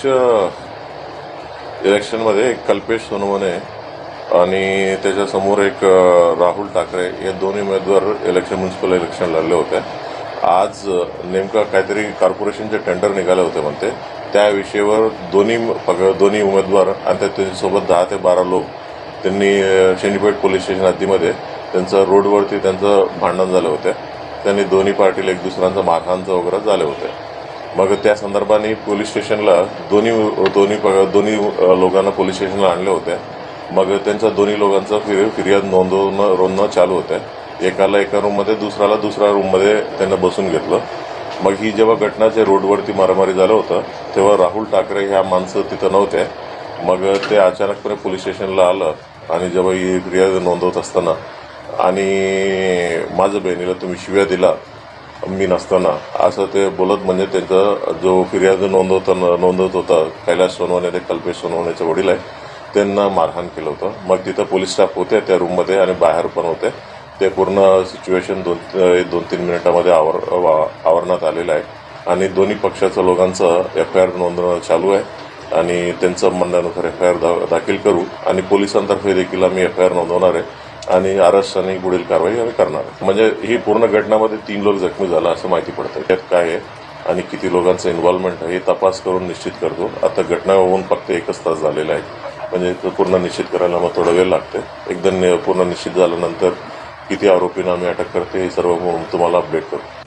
अध्यक्ष इलेक्शनमध्ये एक कल्पेश सोनवणे आणि त्याच्यासमोर एक राहुल ठाकरे हे दोन्ही उमेदवार म्युन्सिपल इलेक्शन लढले होते। आज नेमका काहीतरी कॉर्पोरेशनचे टेंडर निघाले होते म्हणते, त्या विषयावर दोन्ही उमेदवार आणि त्यांच्यासोबत 10 ते 12 लोक त्यांनी शेंडीपेठ पोलीस स्टेशन हद्दीमध्ये त्यांचं रोडवरती त्यांचं भांडण झालं होते। त्यांनी दोन्ही पार्टीला एक दुसऱ्यांचं मारहाणचं वगैरे झाले होते। मग त्या संदर्भाने पोलीस स्टेशनला दोन्ही लोकांना पोलीस स्टेशनला आणले होते। मग त्यांच्या दोन्ही लोकांचा फिर्याद नोंदवणं चालू होते। एकाला एका रूममध्ये दुसऱ्याला दुसऱ्या रूममध्ये त्यांना बसून घेतलं। मग ही जेव्हा घटनाचे रोडवरती मारामारी झालं होतं तेव्हा राहुल ठाकरे ह्या माणसं तिथं नव्हते। मग ते अचानकपणे पोलीस स्टेशनला आलं आणि जेव्हा ही फिर्याद नोंदवत असताना आणि माझ्या बहिणीला तुम्ही शिव्या दिला मी नसताना असं ते बोलत, म्हणजे त्यांचा जो फिर्याद नोंदवत होता कैलाश सोनवणे, ते कल्पेश सोनवणेचे वडील आहे, त्यांना मारहाण केलं होतं। मग तिथं पोलीस स्टाफ होते त्या रूममध्ये आणि बाहेर पण होते। ते पूर्ण सिच्युएशन 2-3 मिनिटांमध्ये आवरण्यात आलेलं आहे आणि दोन्ही पक्षाच्या लोकांचं FIR नोंदवणं चालू आहे आणि त्यांचं म्हणण्यानुसार FIR दाखल करू आणि पोलिसांतर्फे देखील आम्ही FIR नोंदवणार आहे आणि अरेस्ट आणि पुढील कारवाई आम्ही करणार आहे। म्हणजे ही पूर्ण घटनामध्ये 3 लोक जखमी झाला असं माहिती पडतं। त्यात काय आहे आणि किती लोकांचं इन्व्हॉल्वमेंट आहे हे तपास करून निश्चित करतो। आता घटना होऊन फक्त 1च तास झालेला आहे, म्हणजे पूर्ण निश्चित करायला मग थोडा वेळ लागते। एकदम पूर्ण निश्चित झाल्यानंतर किती आरोपींना आम्ही अटक करते हे सर्व तुम्हाला अपडेट करू।